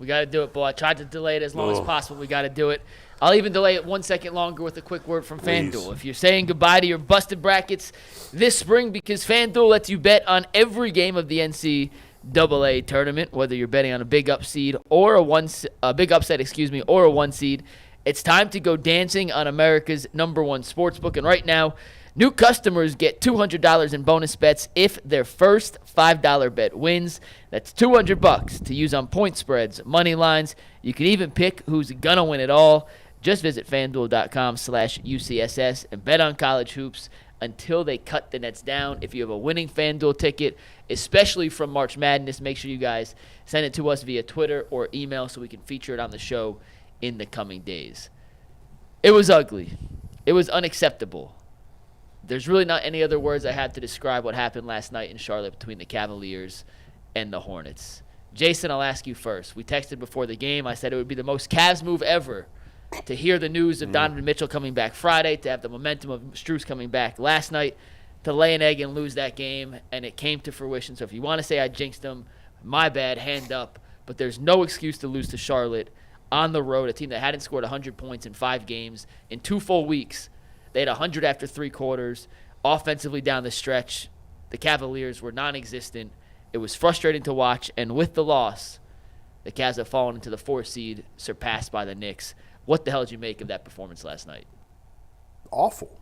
We got to do it, boy. I tried to delay it as long as possible. We got to do it. I'll even delay it 1 second longer with a quick word from FanDuel. If you're saying goodbye to your busted brackets this spring, because FanDuel lets you bet on every game of the NCAA tournament, whether you're betting on a big upseed or a big upset, or a 1 seed, it's time to go dancing on America's #1 sportsbook. And right now, new customers get $200 in bonus bets if their first $5 bet wins. That's $200 to use on point spreads, money lines. You can even pick who's gonna win it all. Just visit FanDuel.com/UCSS and bet on college hoops until they cut the nets down. If you have a winning FanDuel ticket, especially from March Madness, make sure you guys send it to us via Twitter or email so we can feature it on the show in the coming days. It was ugly. It was unacceptable. There's really not any other words I have to describe what happened last night in Charlotte between the Cavaliers and the Hornets. Jason, I'll ask you first. We texted before the game. I said it would be the most Cavs move ever to hear the news of Donovan Mitchell coming back Friday, to have the momentum of Strus coming back last night, to lay an egg and lose that game, and it came to fruition. So if you want to say I jinxed him, my bad, hand up. But there's no excuse to lose to Charlotte on the road, a team that hadn't scored 100 points in 5 games in 2 full weeks. They had 100 after 3 quarters. Offensively down the stretch, the Cavaliers were non-existent. It was frustrating to watch, and with the loss, the Cavs have fallen into the 4th seed, surpassed by the Knicks. What the hell did you make of that performance last night? Awful.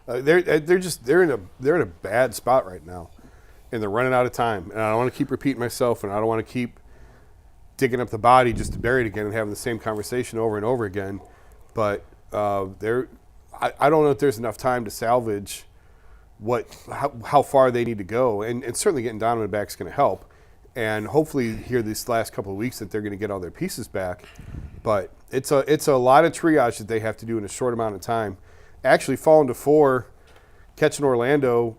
They're in a bad spot right now, and they're running out of time. And I don't want to keep repeating myself, and I don't want to keep digging up the body just to bury it again and having the same conversation over and over again. But I don't know if there's enough time to salvage how far they need to go, and certainly getting Donovan back is going to help. And hopefully here these last couple of weeks that they're going to get all their pieces back. But it's a lot of triage that they have to do in a short amount of time. Actually falling to 4, catching Orlando,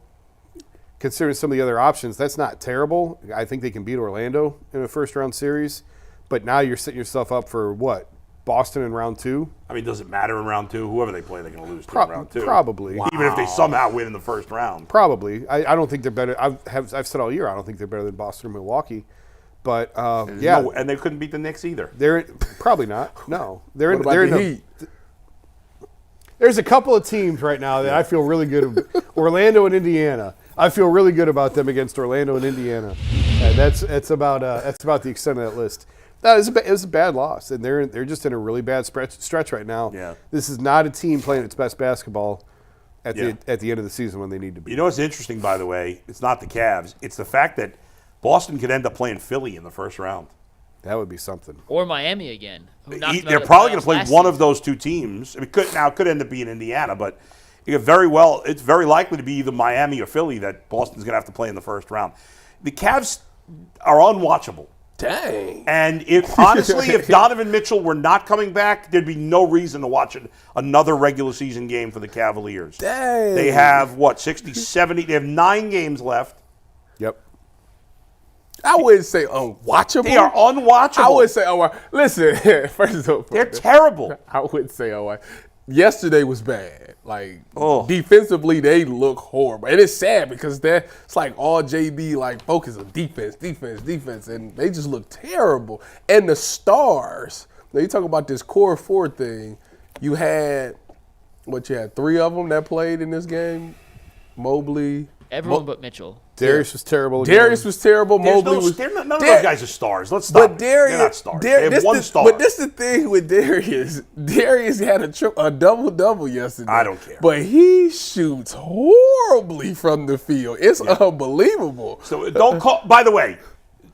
considering some of the other options, that's not terrible. I think they can beat Orlando in a first-round series. But now you're setting yourself up for what? Boston in round 2? I mean, does it matter in round 2? Whoever they play, they're going to lose in round 2. Probably. Wow. Even if they somehow win in the first round. Probably. I don't think they're better. I've said all year I don't think they're better than Boston or Milwaukee. But, yeah. No, and they couldn't beat the Knicks either. Probably not. No. They're in the Heat? There's a couple of teams right now that I feel really good about. Orlando and Indiana. I feel really good about them against Orlando and Indiana. And that's about the extent of that list. No, it was a bad loss, and they're just in a really bad stretch right now. Yeah. This is not a team playing its best basketball at the end of the season when they need to be. You know what's interesting, by the way? It's not the Cavs. It's the fact that Boston could end up playing Philly in the first round. That would be something. Or Miami again. They're probably going to play one of those 2 teams. It could end up being Indiana, but it's very likely to be either Miami or Philly that Boston's going to have to play in the first round. The Cavs are unwatchable. Dang. And if Donovan Mitchell were not coming back, there'd be no reason to watch another regular season game for the Cavaliers. Dang. They have, 60, 70? They have 9 games left. Yep. I wouldn't say unwatchable. They are unwatchable. I would say, listen, first of all. They're terrible. I wouldn't say, yesterday was bad. Defensively, they look horrible. And it's sad because it's like all JB focus on defense, and they just look terrible. And the stars, now you talk about this core 4 thing, you had 3 of them that played in this game? Mobley. Everyone but Mitchell. Darius was terrible. Darius was terrible. Mobley was. None of those guys are stars. Let's stop. But Darius, they're not stars. They have 1 star. But this is the thing with Darius. Darius had a double-double yesterday. I don't care. But he shoots horribly from the field. It's unbelievable. So don't call. By the way,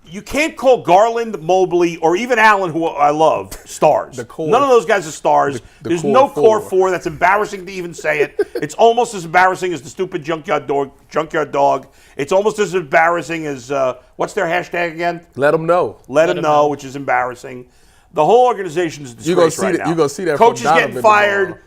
you can't call Garland, Mobley, or even Allen, who I love, stars. None of those guys are stars. There's no core 4. That's embarrassing to even say it. It's almost as embarrassing as the stupid junkyard dog. It's almost as embarrassing as, what's their hashtag again? Let them know. Let them know, which is embarrassing. The whole organization is a disgrace right now. You're going to see that Coach is getting fired.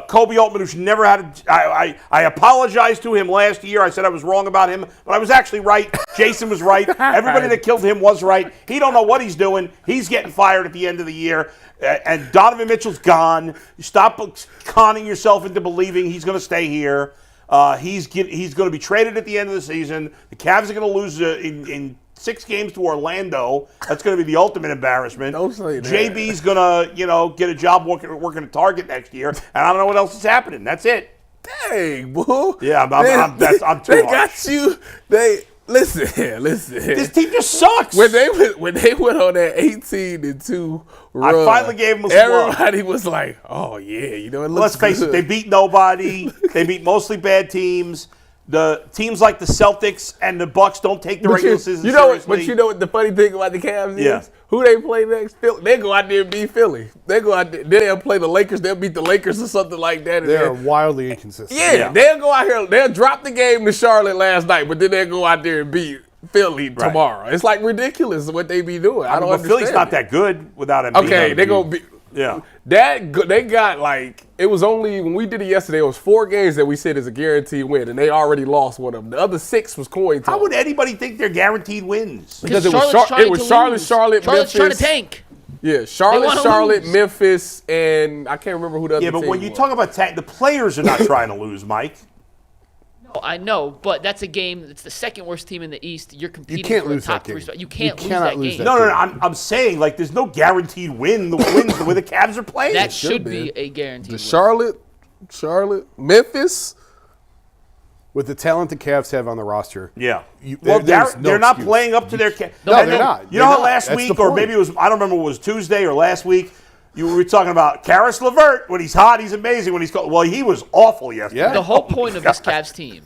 Kobe Altman, who should never had I apologized to him last year. I said I was wrong about him, but I was actually right. Jason was right. Everybody that killed him was right. He don't know what he's doing. He's getting fired at the end of the year. And Donovan Mitchell's gone. Stop conning yourself into believing he's going to stay here. He's going to be traded at the end of the season. The Cavs are going to lose in 6 games to Orlando. That's going to be the ultimate embarrassment. Don't say that. JB's going to, get a job working at Target next year, and I don't know what else is happening. That's it. Dang, boo. Yeah, I'm too They harsh. got you. Listen. This team just sucks. When they went on that 18-2 run, I finally gave them a slug. everybody was like, "Oh yeah, it looks Let's face it, they beat nobody. They beat mostly bad teams. The teams like the Celtics and the Bucks don't take the regular season seriously. But you know what the funny thing about the Cavs is? Yeah. Who they play next? Philly. They go out there and beat Philly. They go out there. Then they'll play the Lakers. They'll beat the Lakers or something like that. They're wildly inconsistent. Yeah, they'll go out here. They'll drop the game to Charlotte last night, but then they'll go out there and beat Philly tomorrow. It's like ridiculous what they be doing. I don't understand. Philly's not that good without Embiid. Okay, they're going to be. Yeah. They got it was only, when we did it yesterday, it was 4 games that we said is a guaranteed win, and they already lost one of them. The other 6 was coin toss. How would anybody think they're guaranteed wins? Because it was Charlotte, Charlotte's Memphis. trying to tank. Yeah, Charlotte, lose. Memphis, and I can't remember who the other Yeah, but team when you was. talk about tank, the players are not trying to lose, Mike. No, I know, but that's a game. It's the second worst team in the East. You're competing can't for lose a top that 3 game. spot. You can't cannot lose lose that that game. No, I'm saying, there's no guaranteed win. The wins the way the Cavs are playing. That should should be. be a guaranteed The win. Charlotte, Memphis. With the talent the Cavs have on the roster. Yeah. There's no they're not excuse. playing up to their. No, they're not. You know They're how not. last That's week, the or point. maybe it was, I don't remember, it was Tuesday or last week, you were talking about Caris Levert. When he's hot, he's amazing. When he's cold, well, he was awful yesterday. Yeah. The whole point of this Cavs team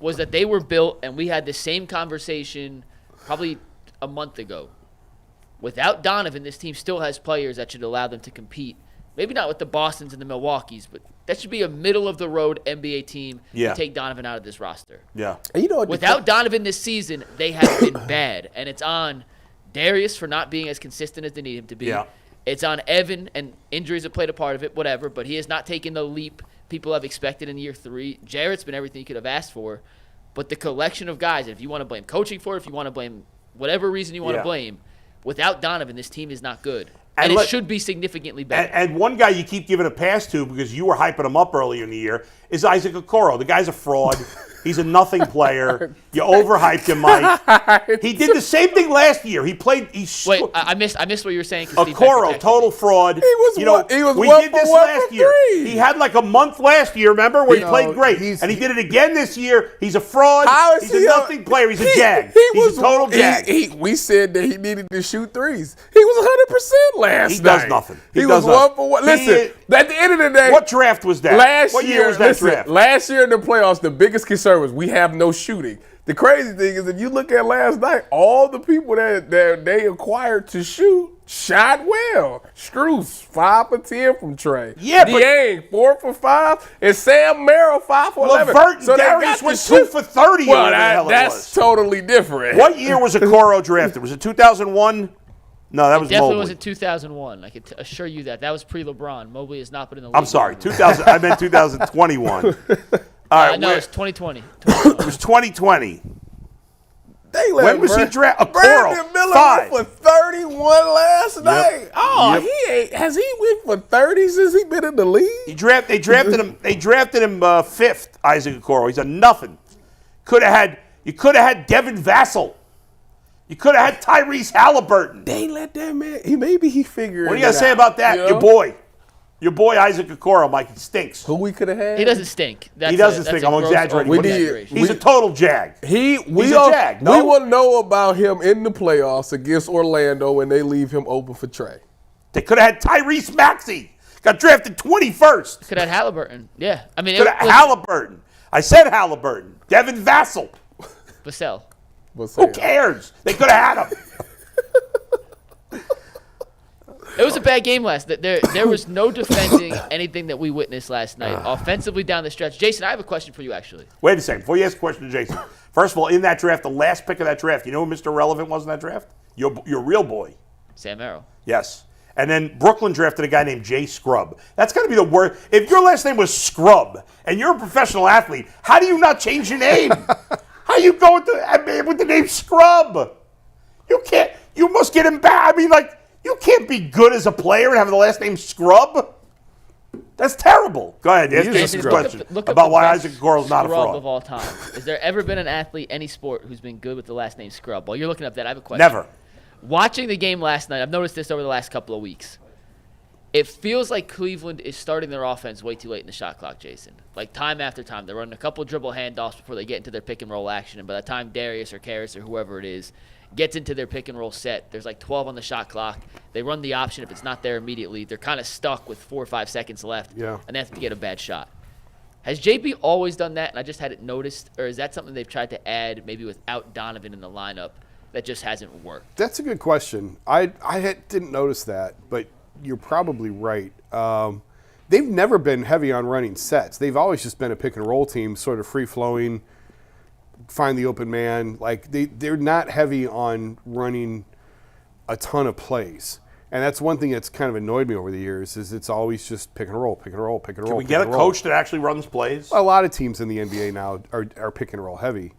was that they were built, and we had the same conversation probably a month ago. Without Donovan, this team still has players that should allow them to compete. Maybe not with the Bostons and the Milwaukees, but that should be a middle-of-the-road NBA team to take Donovan out of this roster. Yeah. And you know what? Without Donovan this season, they have been bad, and it's on Darius for not being as consistent as they need him to be. Yeah. It's on Evan, and injuries have played a part of it, whatever, but he has not taken the leap people have expected in year 3. Jarrett's been everything you could have asked for, but the collection of guys, if you want to blame coaching for it, if you want to blame whatever reason you want to blame, without Donovan, this team is not good. And it should be significantly better. And one guy you keep giving a pass to because you were hyping him up earlier in the year is Isaac Okoro. The guy's a fraud. He's a nothing player. You overhyped him, Mike. He did the same thing last year. He played. Wait, I missed what you were saying. Okoro, total fraud. He was we one did for this one last for year. 3. He had like a month last year, remember, where he played great. And he did it again this year. He's a fraud. How is He's he a nothing player. He's a jag. He's a total jag. We said that he needed to shoot threes. He was 100% last night. He does nothing. He was 1 for 1. Listen, at the end of the day, what draft was that? What year was that draft? Last year in the playoffs, the biggest concern was we have no shooting. The crazy thing is, if you look at last night, all the people that they acquired to shoot shot well. Strus, 5 for 10 from Tre. Yeah, Dieng, 4 for 5, and Sam Merrill, 5 for 11. Levert and So they Darius got went to 2 for 30. Well, or whatever the hell it that's was. totally different. What year was Okoro drafted? Was it 2001? No, that was Definitely Mobley. wasn't 2001. I can assure you that. That was pre-LeBron. Mobley has not been in the league. I'm sorry, 2000. I meant 2021. All right, No, it's 2020. it was 2020. When was he drafted? Brandon Miller 5. went for 31 last night. Oh, he ain't. Has he went for 30 since he been in the league? They drafted him. They drafted him 5th. Isaac Okoro. He's a nothing. You could have had Devin Vassell. You could have had Tyrese Halliburton. They let that man. Maybe he figured. What do you got to say about that? You know? Your boy Isaac Okoro, Mike. He stinks. Who we could have had? He doesn't stink. He doesn't stink. I'm exaggerating. He's a total jag. He's a jag. No? We will know about him in the playoffs against Orlando when they leave him open for Tre. They could have had Tyrese Maxey. Got drafted 21st. Could have had Halliburton. Yeah. I mean, Could have Halliburton. I said Halliburton. Devin Vassell. Vassell. Who cares? They could have had him. It was a bad game last night. There was no defending anything that we witnessed last night. Offensively down the stretch. Jason, I have a question for you, actually. Wait a second. Before you ask a question to Jason, first of all, in that draft, the last pick of that draft, you know who Mr. Relevant was in that draft? Your real boy. Sam Merrill. Yes. And then Brooklyn drafted a guy named Jay Scrubb. That's got to be the worst. If your last name was Scrubb and you're a professional athlete, how do you not change your name? How you go with the name Scrubb? You can't. You must get him back. I mean, like, you can't be good as a player and have the last name Scrubb. That's terrible. Go ahead. Ask Jason, Jason a look question Look about up why the Isaac Okoro's not a scrub fraud. of all time. Has there ever been an athlete, any sport, who's been good with the last name Scrub? While you're looking up that, I have a question. Never. Watching the game last night, I've noticed this over the last couple of weeks. It feels like Cleveland is starting their offense way too late in the shot clock, Jason. Like time after time. They're running a couple dribble handoffs before they get into their pick and roll action. And by the time Darius or Caris or whoever it is gets into their pick and roll set, there's like 12 on the shot clock. They run the option. If it's not there immediately, they're kind of stuck with 4 or 5 seconds left. Yeah. And they have to get a bad shot. Has JB always done that and I just hadn't noticed? Or is that something they've tried to add maybe without Donovan in the lineup that just hasn't worked? That's a good question. I didn't notice that, but you're probably right. They've never been heavy on running sets. They've always just been a pick and roll team, sort of free flowing, find the open man. Like they're not heavy on running a ton of plays. And that's one thing that's kind of annoyed me over the years is it's always just pick and roll, pick and roll, pick and roll. Can we get a coach that actually runs plays? A lot of teams in the NBA now are pick and roll heavy.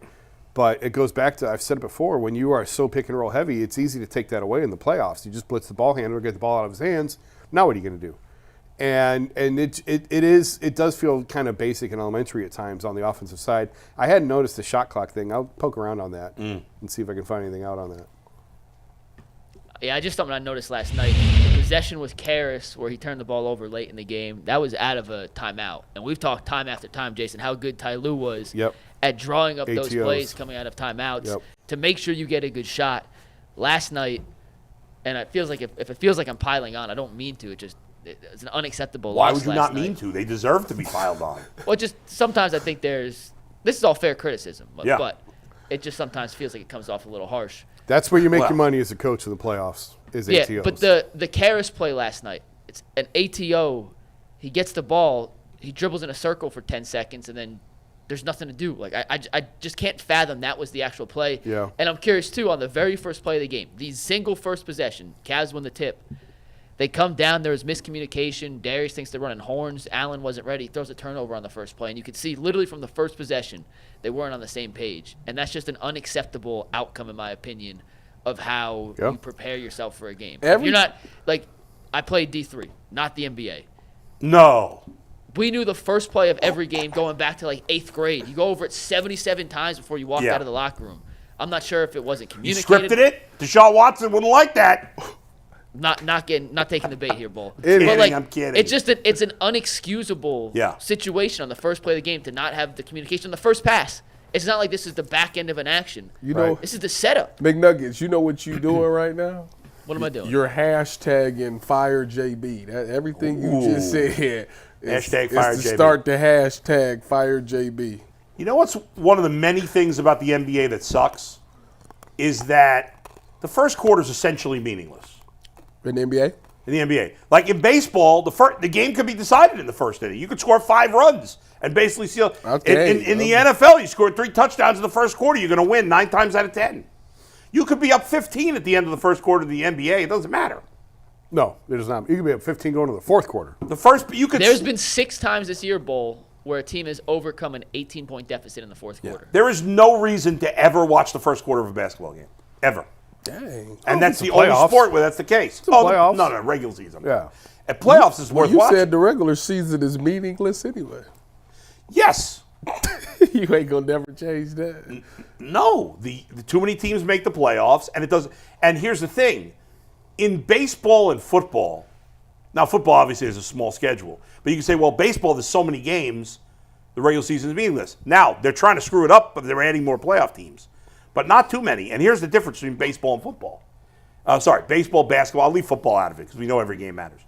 But it goes back to, I've said it before, when you are so pick and roll heavy, it's easy to take that away in the playoffs. You just blitz the ball handler, get the ball out of his hands. Now what are you going to do? And it does feel kind of basic and elementary at times on the offensive side. I hadn't noticed the shot clock thing. I'll poke around on that and see if I can find anything out on that. Yeah, just something I noticed last night. The possession with Caris where he turned the ball over late in the game, that was out of a timeout. And we've talked time after time, Jason, how good Ty Lue was at drawing up those plays coming out of timeouts to make sure you get a good shot. Last night, and it feels like if it feels like I'm piling on, I don't mean to. It's an unacceptable loss. Why would you last not night. mean to? They deserve to be piled on. Well, just sometimes I think this is all fair criticism, but it just sometimes feels like it comes off a little harsh. That's where you make your money as a coach in the playoffs, is ATOs. Yeah, but the Caris play last night, it's an ATO. He gets the ball, he dribbles in a circle for 10 seconds, and then there's nothing to do. Like I just can't fathom that was the actual play. Yeah. And I'm curious, too, on the very first play of the game, the single first possession, Cavs win the tip. They come down, there was miscommunication. Darius thinks they're running horns. Allen wasn't ready. He throws a turnover on the first play. And you could see literally from the first possession, they weren't on the same page. And that's just an unacceptable outcome, in my opinion, of how you prepare yourself for a game. If you're not, like, I played D3, not the NBA. No. We knew the first play of every game going back to, like, 8th grade. You go over it 77 times before you walk out of the locker room. I'm not sure if it wasn't communicated. You scripted it? Deshaun Watson wouldn't like that. Not taking the bait here, Bull. I'm kidding. It's just it's an unexcusable situation on the first play of the game to not have the communication on the first pass. It's not like this is the back end of an action. This is the setup. McNuggets, you know what you're doing right now? What am I doing? You're hashtagging Fire JB. Everything you just said Hashtag Fire is to JB. start the hashtag Fire JB. You know what's one of the many things about the NBA that sucks is that the first quarter is essentially meaningless. In the NBA? In the NBA. Like in baseball, the game could be decided in the first inning. You could score 5 runs and basically seal. In the NFL, you scored 3 touchdowns in the first quarter. You're going to win 9 times out of 10. You could be up 15 at the end of the first quarter of the NBA. It doesn't matter. No, it does not. You could be up 15 going to the fourth quarter. There's been 6 times this year, Bull, where a team has overcome an 18-point deficit in the fourth quarter. There is no reason to ever watch the first quarter of a basketball game. Ever. Dang. And that's the only sport where that's the case. Playoffs. No, regular season. Yeah. At playoffs is worth you watching. You said the regular season is meaningless anyway. Yes. You ain't gonna never change that. No. The too many teams make the playoffs, and it doesn't. And here's the thing. In baseball and football, now football obviously has a small schedule, but you can say, well, baseball, there's so many games, the regular season is meaningless. Now, they're trying to screw it up, but they're adding more playoff teams. But not too many. And here's the difference between baseball and football. Baseball, basketball. I'll leave football out of it because we know every game matters.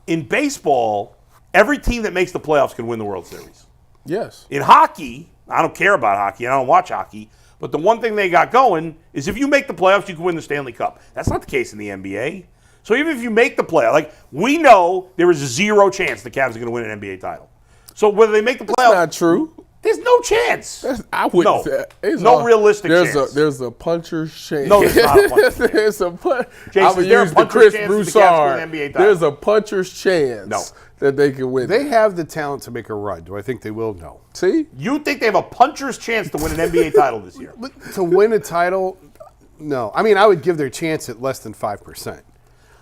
In baseball, every team that makes the playoffs can win the World Series. Yes. In hockey, I don't care about hockey. I don't watch hockey. But the one thing they got going is if you make the playoffs, you can win the Stanley Cup. That's not the case in the NBA. So even if you make the playoffs, like we know there is 0 chance the Cavs are going to win an NBA title. So whether they make the playoffs. That's not true. There's no chance. I wouldn't say no realistic chance. There's a puncher's chance. No, there's not a puncher's chance. There's a Jason, I would use the Chris Broussard. There's a puncher's chance that they can win. They have the talent to make a run. Do I think they will? No. See? You think they have a puncher's chance to win an NBA title this year? To win a title, no. I mean, I would give their chance at less than 5%.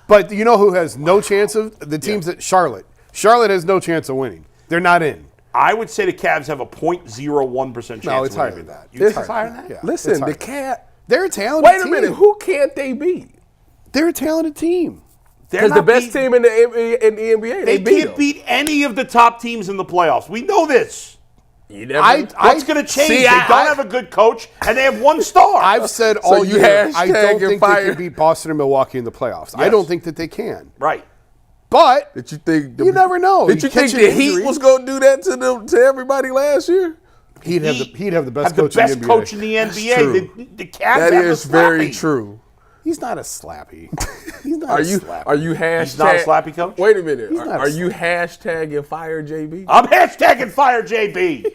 But you know who has no chance of? The teams that Charlotte. Charlotte has no chance of winning. They're not in. I would say the Cavs have a 0.01% chance. No, it's of higher winning than that. You think it's higher than that? Yeah, Listen, it's the higher. Cavs. They're a talented Wait a team. minute. Who can't they beat? They're a talented team. They're Because the not best beating- team in the NBA, They beat can't beat any of the top teams in the playoffs. We know this. You never. What's going to change? See, They don't have a good coach, and they have one star. I've said all you year, I hashtag don't and think they fire. can beat Boston and Milwaukee in the playoffs. I Yes. don't think that they can. right. But Did you think? you never know. Did you think the Heat was going to do that to everybody last year? He'd have the best Have the coach best in the NBA. coach in the NBA. true. The Cavs That have is the very slappy. true. He's not a slappy. He's not Are a you slappy. hashtag? He's not a slappy coach? Wait a minute. He's not Are a you hashtagging fire JB? I'm hashtagging fire JB.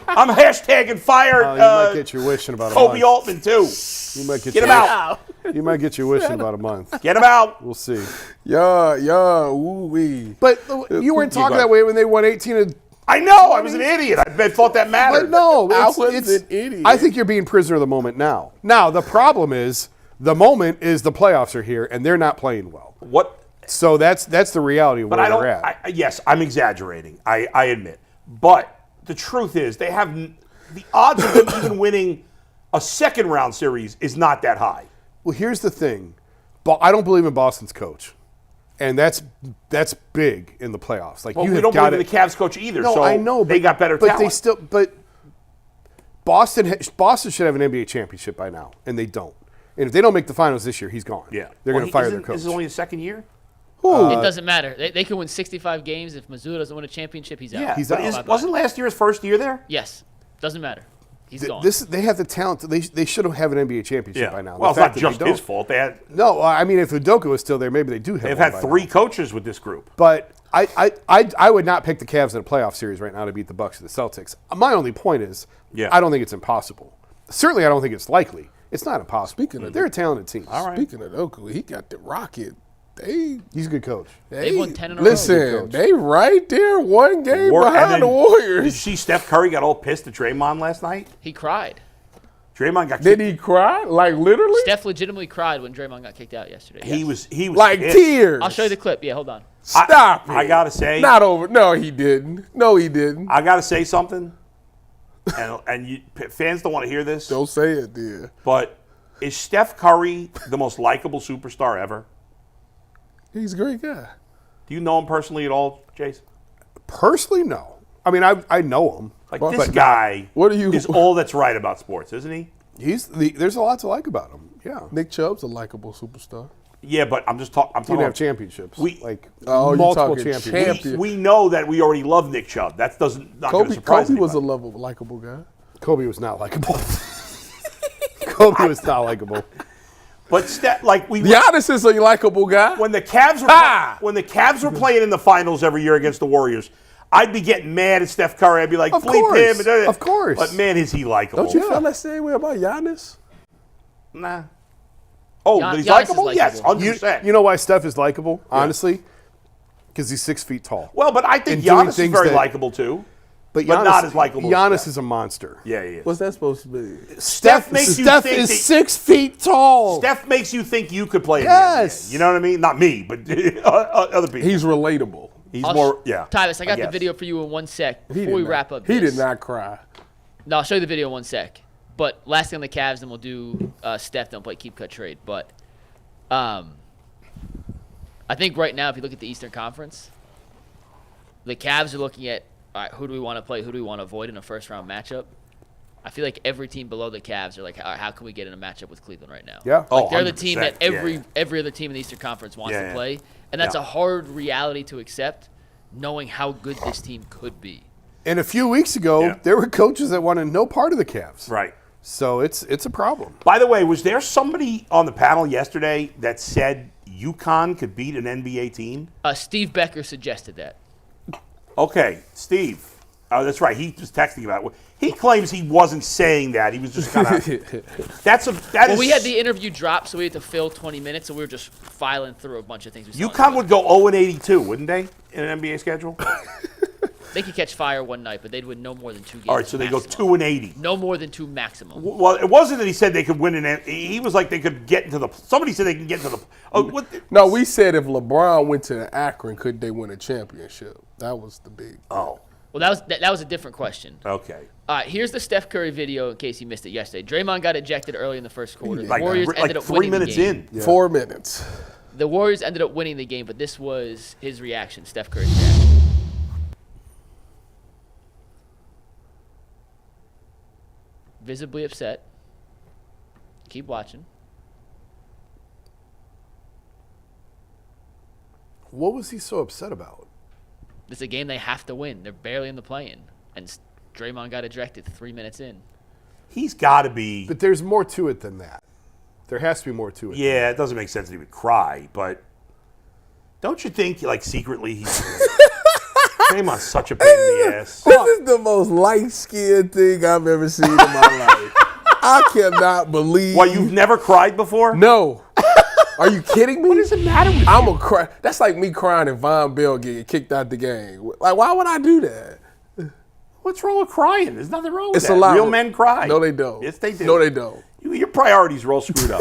I'm hashtagging fire You might get your wish in about a Kobe month. Altman too. You might get Get him your out. You might get your wish in about a month. Get him out. We'll see. Yeah, ooh wee. But you weren't talking that way when they won 18 and I know. I was an idiot. I thought that mattered. But no, I it's, was it's- an idiot. I think you're being prisoner of the moment now. Now, the problem is the moment is the playoffs are here, and they're not playing well. What? So that's the reality of But where I don't. they're at. Yes, I'm exaggerating. I admit. But the truth is, they have the odds of them even winning a second round series is not that high. Well, here's the thing. I don't believe in Boston's coach. And that's big in the playoffs. Like Well, you we have don't got believe in the Cavs coach either. No, so I know, they got better but talent. Boston should have an NBA championship by now, and they don't. And if they don't make the finals this year, he's gone. Yeah, they're going to fire their coach. This is only his second year. It doesn't matter. They can win 65 games. If Missoula doesn't win a championship, he's out. Yeah, He's but out. wasn't last year his first year there? Yes. Doesn't matter. He's gone. They have the talent. They should have an NBA championship by now. Well, The it's fact not that just they his don't- fault. They had No, I mean, if Udoka was still there, maybe they do have. they've one had by three now. coaches with this group. But I would not pick the Cavs in a playoff series right now to beat the Bucks or the Celtics. My only point is, I don't think it's impossible. Certainly, I don't think it's likely. It's not impossible. Speaking of they're a talented team. All right. Speaking of Oku, he got the Rocket. He's a good coach. They've won 10 in a row. Listen, they right there, one game And behind then, the Did you Warriors. see Steph Curry got all pissed at Draymond last night? He cried. Draymond got Did kicked. he cry? Like literally? Steph legitimately cried when Draymond got kicked out yesterday. He Yes. was Like pissed. tears. I'll show you the clip. Yeah, hold on. Stop it. I gotta say, Not over. No, he didn't. No, he didn't. I gotta say something, and fans don't want to hear this, Don't say it, dear. but is Steph Curry the most likable superstar ever? He's a great guy. Do you know him personally at all, Jason? Personally, no. I mean, I know him. Like But this guy what do you- is all that's right about sports, isn't he? There's a lot to like about him. Yeah. Nick Chubb's a likable superstar. Yeah, but I'm just talking. I'm He talking didn't have about championships. We- Oh, multiple you're talking championships. champion. we know that we already love Nick Chubb. That doesn't not going to surprise Kobe was a anybody. likable guy. Kobe was not likable. Kobe was not likable. But Steph, like we Giannis is a likable guy. when the Cavs were playing in the finals every year against the Warriors, I'd be getting mad at Steph Curry. I'd be like, Of bleep course. him. Of course. But man, is he likable? Don't you feel that same way about Giannis? Nah. Oh, Gian- but he's Giannis is likable? Yes, likable. 100%. You know why Steph is likable? Honestly, because he's 6 feet tall. Well, but I think And doing Giannis is things very that- likable too. But not as likable as Giannis Steph. is a monster. Yeah, he is. What's that supposed to be? Steph makes you Steph think is that- 6 feet tall. Steph makes you think you could play in Yes. the NBA. You know what I mean? Not me, but other people. He's relatable. He's I'll more, yeah. Tyvis, I got the guess. video for you in 1 sec He before we did wrap not- up He this. did not cry. No, I'll show you the video in 1 sec. But last thing on the Cavs, then we'll do Steph. Don't play keep cut trade. But I think right now, if you look at the Eastern Conference, the Cavs are looking at, all right, who do we want to play? Who do we want to avoid in a first-round matchup? I feel like every team below the Cavs are like, all right, how can we get in a matchup with Cleveland right now? Yeah. Oh, Like they're the team 100%. that Yeah. every other team in the Eastern Conference wants Yeah, to play. And that's Yeah. a hard reality to accept, knowing how good this team could be. And a few weeks ago, Yeah. there were coaches that wanted no part of the Cavs. Right. So it's a problem. By the way, was there somebody on the panel yesterday that said UConn could beat an NBA team? Steve Becker suggested that. Okay, Steve. Oh, that's right. He was texting about it. He claims he wasn't saying that. He was just kind of. Well, we had the interview drop, so we had to fill 20 minutes, so we were just filing through a bunch of things. We saw. UConn would go 0-82, wouldn't they, in an NBA schedule? They could catch fire one night, but they'd win no more than 2 games. All right, so they go maximum. 2-80. No more than 2 maximum. Well, it wasn't that he said they could win he was like they could get into the. Somebody said they can get into the. No, we said if LeBron went to Akron, could they win a championship? That was the big. Oh. Well, that was a different question. Okay. All right, here's the Steph Curry video in case you missed it yesterday. Draymond got ejected early in the first quarter. The Warriors ended up 3 winning minutes the game. in. Yeah. 4 minutes. The Warriors ended up winning the game, but this was his reaction, Steph Curry's reaction. Visibly upset. Keep watching. What was he so upset about? It's a game they have to win. They're barely in the play-in. And Draymond got ejected 3 minutes in. He's got to be. But there's more to it than that. There has to be more to it. Yeah, it doesn't make sense that he would cry, but don't you think, like, secretly he's. Draymond's such a pain in the ass. This is the most light-skinned thing I've ever seen in my life. I cannot believe. What, you've never cried before? No. Are you kidding me? What does it matter with you? I'm a cry. That's like me crying if Von Bell get kicked out the game. Like, why would I do that? What's wrong with crying? There's nothing wrong with It's that. a lot. Real men cry. No, they don't. Yes, they do. No, they don't. Your priorities are all screwed up.